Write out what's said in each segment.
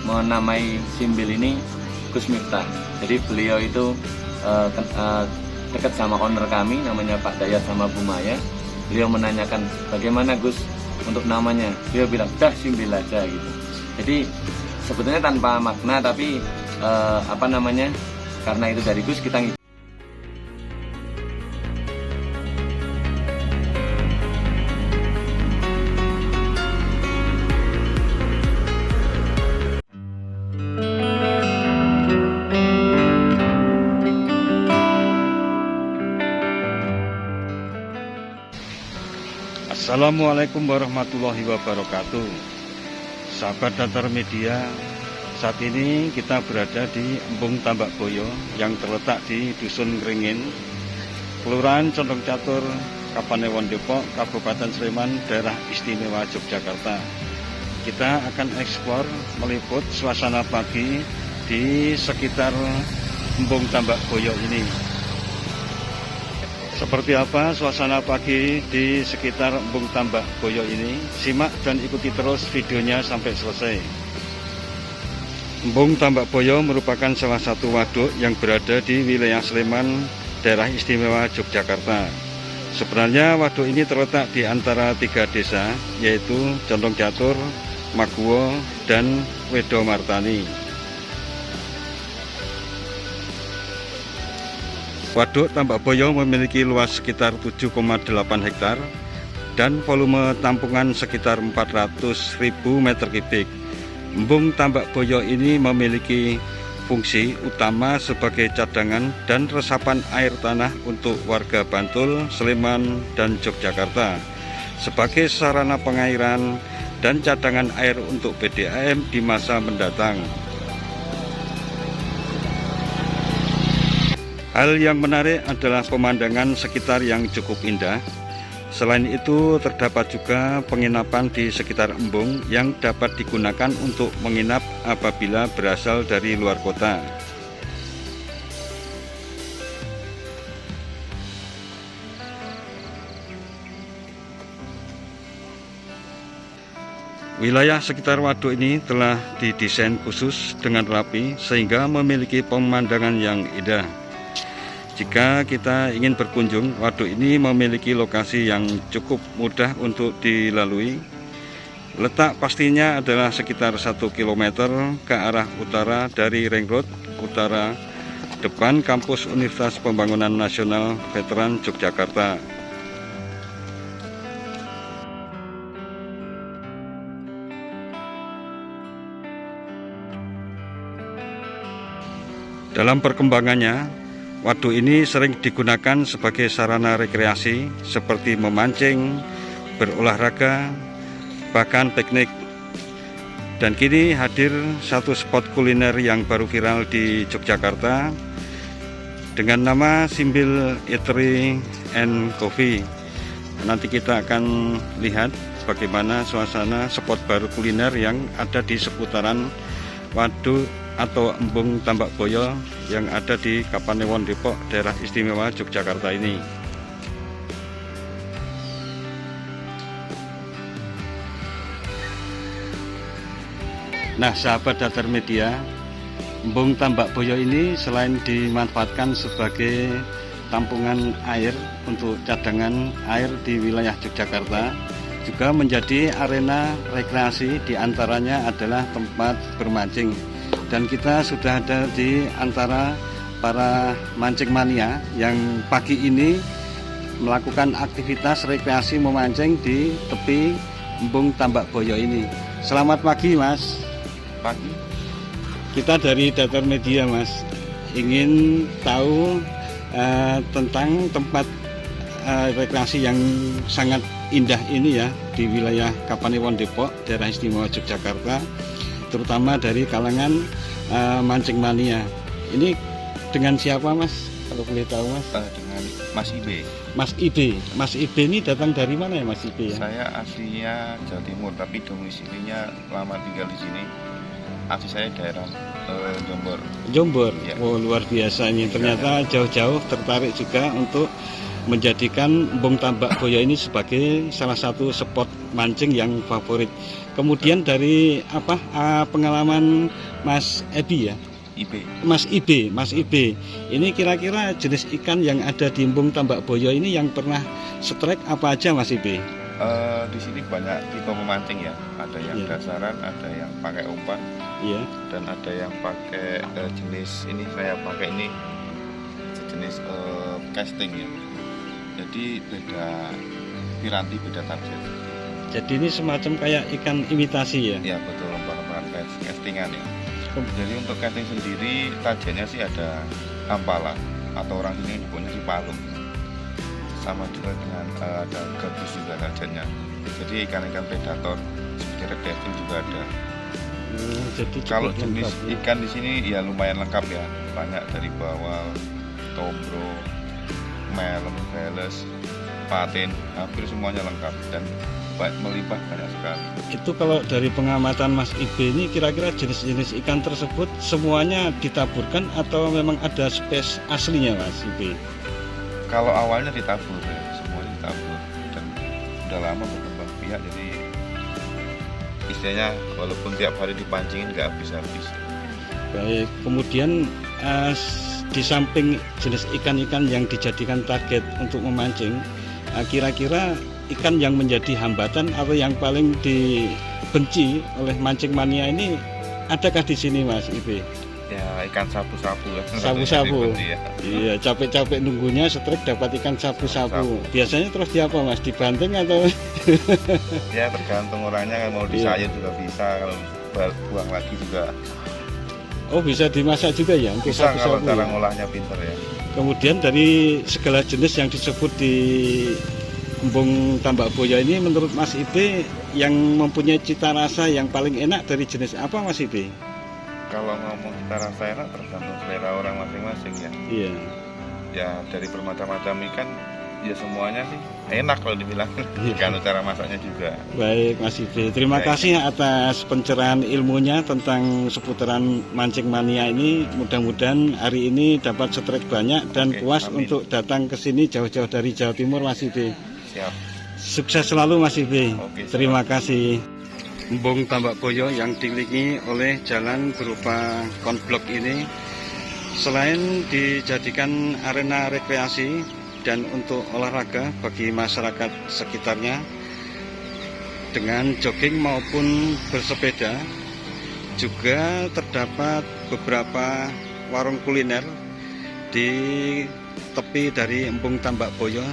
menamai Simbil ini Gus Miftah. Jadi beliau itu dekat sama owner kami, namanya Pak Dayat sama Bu Maya. Beliau menanyakan bagaimana Gus untuk namanya. Beliau bilang dah Simbil aja gitu. Jadi sebetulnya tanpa makna, tapi karena itu dari Gus kita ngikutin. Assalamualaikum warahmatullahi wabarakatuh. Sahabat Datar Media, saat ini kita berada di Embung Tambak Boyo yang terletak di Dusun Ngringin, Kelurahan Condong Catur, Kapanewon Depok, Kabupaten Sleman, Daerah Istimewa Yogyakarta. Kita akan eksplor meliput suasana pagi di sekitar Embung Tambak Boyo ini. Seperti apa suasana pagi di sekitar Embung Tambak Boyo ini? Simak dan ikuti terus videonya sampai selesai. Embung Tambak Boyo merupakan salah satu waduk yang berada di wilayah Sleman, Daerah Istimewa Yogyakarta. Sebenarnya waduk ini terletak di antara 3 desa, yaitu Condong Catur, Maguwo, dan Wedo Martani. Waduk Tambak Boyo memiliki luas sekitar 7,8 hektar dan volume tampungan sekitar 400.000 meter kubik. Embung Tambak Boyo ini memiliki fungsi utama sebagai cadangan dan resapan air tanah untuk warga Bantul, Sleman, dan Yogyakarta, sebagai sarana pengairan dan cadangan air untuk PDAM di masa mendatang. Hal yang menarik adalah pemandangan sekitar yang cukup indah. Selain itu, terdapat juga penginapan di sekitar embung yang dapat digunakan untuk menginap apabila berasal dari luar kota. Wilayah sekitar waduk ini telah didesain khusus dengan rapi sehingga memiliki pemandangan yang indah. Jika kita ingin berkunjung, waduk ini memiliki lokasi yang cukup mudah untuk dilalui. Letak pastinya adalah sekitar 1 km ke arah utara dari Ring Road Utara, depan kampus Universitas Pembangunan Nasional Veteran Yogyakarta. Dalam perkembangannya, waduk ini sering digunakan sebagai sarana rekreasi seperti memancing, berolahraga, bahkan piknik. Dan kini hadir satu spot kuliner yang baru viral di Yogyakarta dengan nama Simbil Eatery and Coffee. Nanti kita akan lihat bagaimana suasana spot baru kuliner yang ada di seputaran waduk atau Embung Tambak Boyo yang ada di Kapanewon Depok, Daerah Istimewa Yogyakarta ini. Nah, sahabat Datar Media, Embung Tambak Boyo ini selain dimanfaatkan sebagai tampungan air untuk cadangan air di wilayah Yogyakarta, juga menjadi arena rekreasi, diantaranya adalah tempat bermancing. Dan kita sudah ada di antara para mancing mania yang pagi ini melakukan aktivitas rekreasi memancing di tepi Embung Tambak Boyo ini. Selamat pagi, Mas. Pagi. Kita dari Datar Media, Mas, ingin tahu tentang tempat rekreasi yang sangat indah ini ya di wilayah Kapanewon Depok, Daerah Istimewa Yogyakarta, terutama dari kalangan mancing mania. Ini dengan siapa, Mas? Kalau boleh tahu, Mas? Dengan Mas Ibe. Mas Ibe. Mas Ibe ini datang dari mana ya, Mas Ibe ya? Saya aslinya Jawa Timur, tapi domisilinya lama tinggal di sini. Asli saya daerah Jombor. Jombor. Ya. Oh, luar biasa ini. Ternyata jauh-jauh tertarik juga untuk menjadikan Embung Tambak Boyo ini sebagai salah satu spot mancing yang favorit. Kemudian dari pengalaman Mas Ebi ya, IP. Mas Ibe, ini kira-kira jenis ikan yang ada di Embung Tambak Boyo ini yang pernah strike apa aja Mas Ibe? Di sini banyak tipe memancing ya, ada yang Iya. dasaran, ada yang pakai umpan, Iya. dan ada yang pakai jenis ini, saya pakai ini jenis casting ya. Jadi beda piranti, beda target. Jadi ini semacam kayak ikan imitasi ya. Ya betul, lempar-lemparan castingan ya. Jadi untuk casting sendiri targetnya sih ada ampala atau orang sini punya si palung. Sama juga dengan ada gabus juga targetnya. Jadi ikan-ikan predator seperti reptil juga ada. Jadi Kalau cukup jenis lengkap, ya. ikan di sini ya lumayan lengkap ya, banyak dari bawal, tombro, melem, veles, patin, hampir semuanya lengkap dan melimpah banyak sekali. Itu kalau dari pengamatan Mas Ibe ini kira-kira jenis-jenis ikan tersebut semuanya ditaburkan atau memang ada spesies aslinya Mas Ibe? Kalau awalnya ditabur ya, semuanya ditabur dan udah lama berkembang biak, jadi istilahnya walaupun tiap hari dipancingin nggak habis-habis. Baik, kemudian di samping jenis ikan-ikan yang dijadikan target untuk memancing, kira-kira ikan yang menjadi hambatan atau yang paling dibenci oleh mancing mania ini adakah di sini Mas Ibe? Ya ikan sapu-sapu lah. Sapu-sapu. Ya. Iya, capek-capek nunggunya strike dapat ikan sapu-sapu. Sapu. Biasanya terus diapa Mas? Dibanting atau? Ya tergantung orangnya, kalau mau disayat juga bisa, kalau buang lagi juga Oh, bisa dimasak juga ya untuk bisa kalau sapu-sapu. cara Ya? ngolahnya pinter ya. Kemudian dari segala jenis yang disebut di Embung Tambak Boyo ini menurut Mas Ibe yang mempunyai cita rasa yang paling enak dari jenis apa Mas Ibe? Kalau ngomong cita rasa enak tergantung selera orang masing-masing ya. Iya. Ya dari bermacam-macam ikan ya semuanya sih enak kalau dibilang. Iya. Tergantung cara masaknya juga. Baik Mas Ibe, terima Baik. kasih atas pencerahan ilmunya tentang seputaran mancing mania ini. Mudah-mudahan hari ini dapat strike banyak dan Oke, puas amin. untuk datang ke sini jauh-jauh dari Jawa Timur Mas Ibe. Siap. Sukses selalu Mas Ibe. Oke, Terima kasih. Embung Tambak Boyo yang dikelilingi oleh jalan berupa konblok ini selain dijadikan arena rekreasi dan untuk olahraga bagi masyarakat sekitarnya dengan jogging maupun bersepeda, juga terdapat beberapa warung kuliner di tepi dari Embung Tambak Boyo.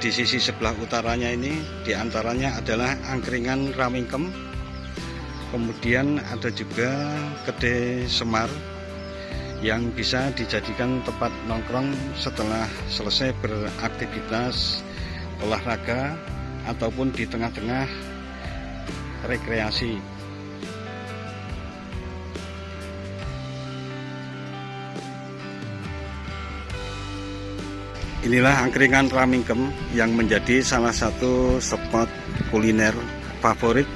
Di sisi sebelah utaranya ini diantaranya adalah angkringan Ramingkem, kemudian ada juga kedai Semar yang bisa dijadikan tempat nongkrong setelah selesai beraktivitas olahraga ataupun di tengah-tengah rekreasi. Inilah angkringan Ramingkem yang menjadi salah satu spot kuliner favorit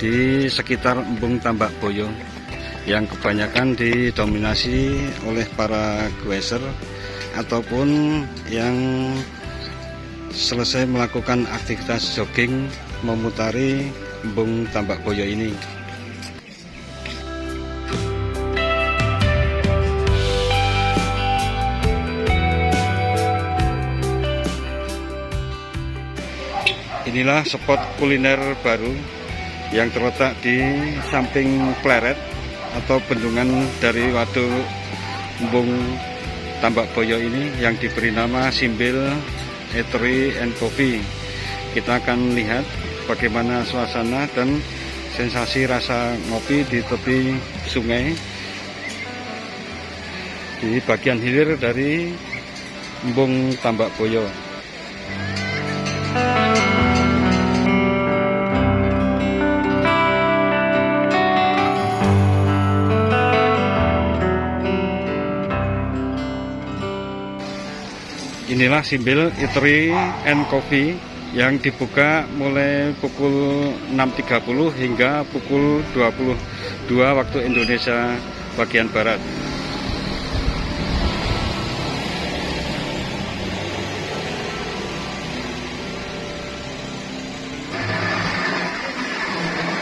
di sekitar Embung Tambak Boyo yang kebanyakan didominasi oleh para grazer ataupun yang selesai melakukan aktivitas jogging memutari Embung Tambak Boyo ini. Inilah spot kuliner baru yang terletak di samping pleret atau bendungan dari Waduk Embung Tambak Boyo ini yang diberi nama Simbil Eatery and Coffee. Kita akan lihat bagaimana suasana dan sensasi rasa ngopi di tepi sungai di bagian hilir dari Embung Tambak Boyo. Inilah Simbil Eatery and Coffee yang dibuka mulai pukul 6.30 hingga pukul 22 waktu Indonesia bagian Barat.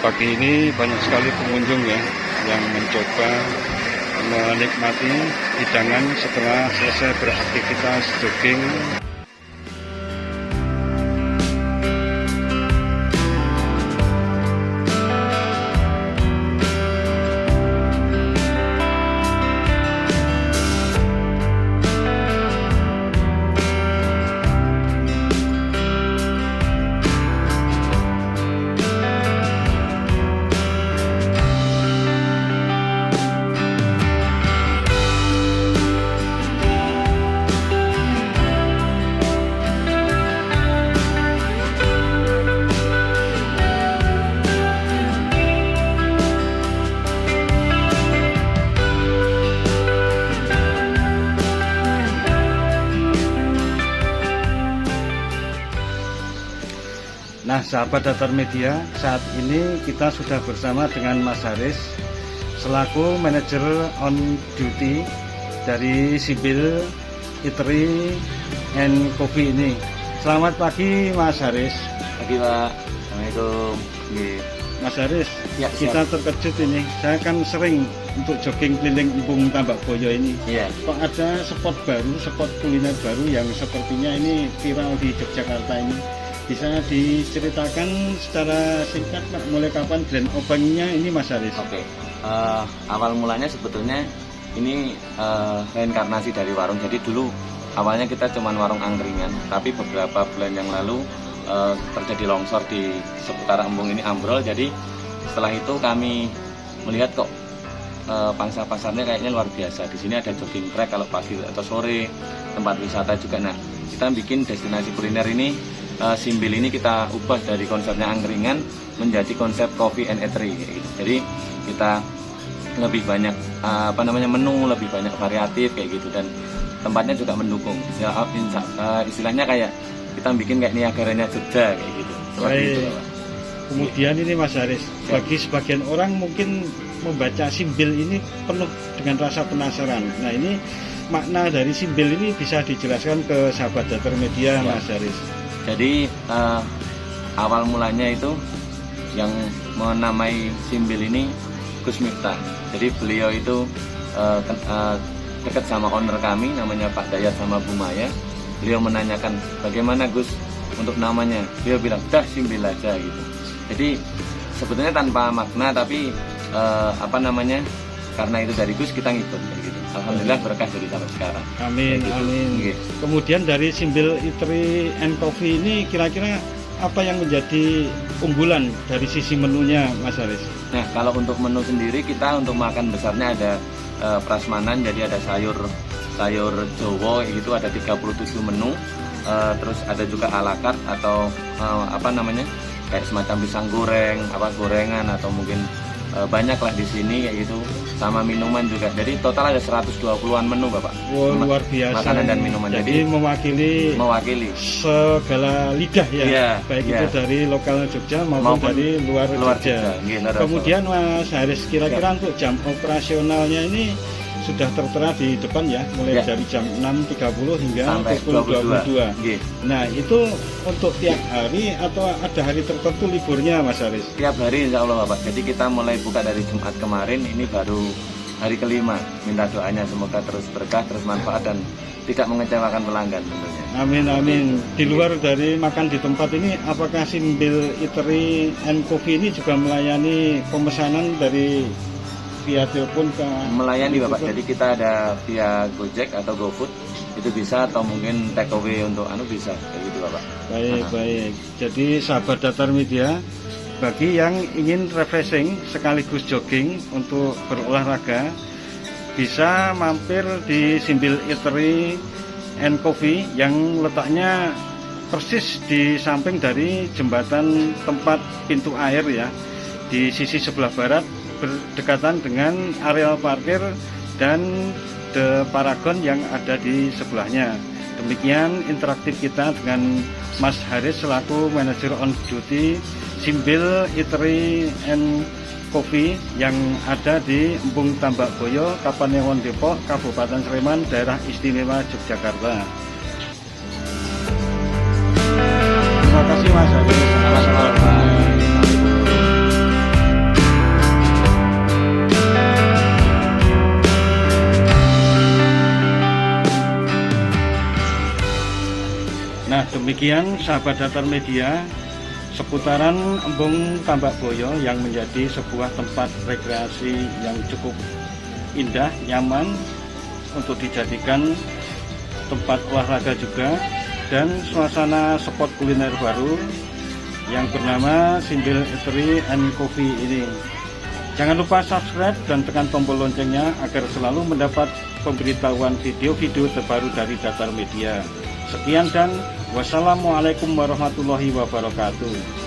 Pagi ini banyak sekali pengunjung ya yang mencoba menikmati hidangan setelah selesai beraktivitas jogging. Nah, sahabat Datar Media, saat ini kita sudah bersama dengan Mas Haris selaku manajer on duty dari Simbil Eatery and Coffee ini. Selamat pagi Mas Haris. Pagi Pak. Assalamualaikum. Nggih. Mas Haris, Ya, kita terkejut ini. Saya kan sering untuk jogging keliling Embung Tambak Boyo ini. Iya. Kok ada spot baru, spot kuliner baru yang sepertinya ini viral di Yogyakarta ini. Bisa diceritakan secara singkat Pak, mulai kapan grand openingnya ini Mas Haris? Oke. Awal mulanya sebetulnya ini reinkarnasi dari warung. Jadi dulu awalnya kita cuma warung angkringan, tapi beberapa bulan yang lalu terjadi longsor di seputar Embung ini ambrol. Jadi setelah itu kami melihat kok pangsa pasarnya kayaknya luar biasa. Di sini ada jogging track kalau pagi atau sore, tempat wisata juga. Nah, kita bikin destinasi kuliner ini, Simbil ini kita ubah dari konsepnya angkringan menjadi konsep coffee and eatery gitu. Jadi kita lebih banyak menu, lebih banyak variatif kayak gitu, dan tempatnya juga mendukung. Ya, istilahnya kayak kita bikin kayak Niagaranya Jogja kayak gitu. Seperti itu, Pak. Kemudian ini Mas Haris, bagi sebagian orang mungkin membaca Simbil ini penuh dengan rasa penasaran. Nah, ini makna dari Simbil ini bisa dijelaskan ke sahabat Datar Media, Mas Haris. Jadi awal mulanya itu yang menamai Simbil ini Gus Miftah. Jadi beliau itu dekat sama owner kami namanya Pak Dayat sama Bu Maya. Beliau menanyakan bagaimana Gus untuk namanya. Beliau bilang dah Simbil aja gitu. Jadi sebetulnya tanpa makna, tapi karena itu dari Gus kita ngikut kayak gitu. Alhamdulillah berkah jadi sampai sekarang. Amin, gitu. amin. Okay. Kemudian dari Simbil Eatery and Coffee ini kira-kira apa yang menjadi unggulan dari sisi menunya Mas Haris? Nah, kalau untuk menu sendiri kita untuk makan besarnya ada prasmanan, jadi ada sayur Jawa itu ada 37 menu. Terus ada juga ala carte atau kayak semacam pisang goreng, gorengan atau mungkin banyak lah di sini kayak gitu, sama minuman juga. Jadi total ada 120-an menu Bapak. Wow, luar biasa. Makanan dan minuman. Jadi mewakili segala lidah ya. Iya, baik iya. itu dari lokal Jogja maupun dari luar Jogja. Kemudian Mas Haris, kira-kira untuk jam operasionalnya ini sudah tertera di depan ya, mulai dari jam 6.30 hingga sampai pukul 22. Yeah. Nah, itu untuk tiap hari atau ada hari tertentu liburnya Mas Haris? Tiap hari insya Allah Bapak. Jadi kita mulai buka dari Jumat kemarin, ini baru hari kelima. Minta doanya semoga terus berkah, terus manfaat, dan tidak mengecewakan pelanggan tentunya. Amin, amin. Di luar dari makan di tempat ini, apakah Simbil Eatery and Coffee ini juga melayani pemesanan dari via telepon ke melayani Bapak? Jadi kita ada via Gojek atau GoFood itu bisa, atau mungkin take away untuk bisa kayak gitu Bapak. Baik, baik. Jadi sahabat Datar Media, bagi yang ingin refreshing sekaligus jogging untuk berolahraga, bisa mampir di Simbil Eatery and Coffee yang letaknya persis di samping dari jembatan tempat pintu air ya, di sisi sebelah barat, berdekatan dengan areal parkir dan The Paragon yang ada di sebelahnya. Demikian interaktif kita dengan Mas Haris selaku manajer on duty Simbil Eatery and Coffee yang ada di Embung Tambak Boyo, Kapanewon Depok, Kabupaten Sleman, Daerah Istimewa Yogyakarta. Terima kasih Mas Haris. Sama-sama Pak. Demikian sahabat Datar Media, seputaran Embung Tambak Boyo yang menjadi sebuah tempat rekreasi yang cukup indah, nyaman untuk dijadikan tempat olahraga juga, dan suasana spot kuliner baru yang bernama Simbil Eatery and Coffee ini. Jangan lupa subscribe dan tekan tombol loncengnya agar selalu mendapat pemberitahuan video-video terbaru dari Datar Media. Sekian dan wassalamualaikum warahmatullahi wabarakatuh.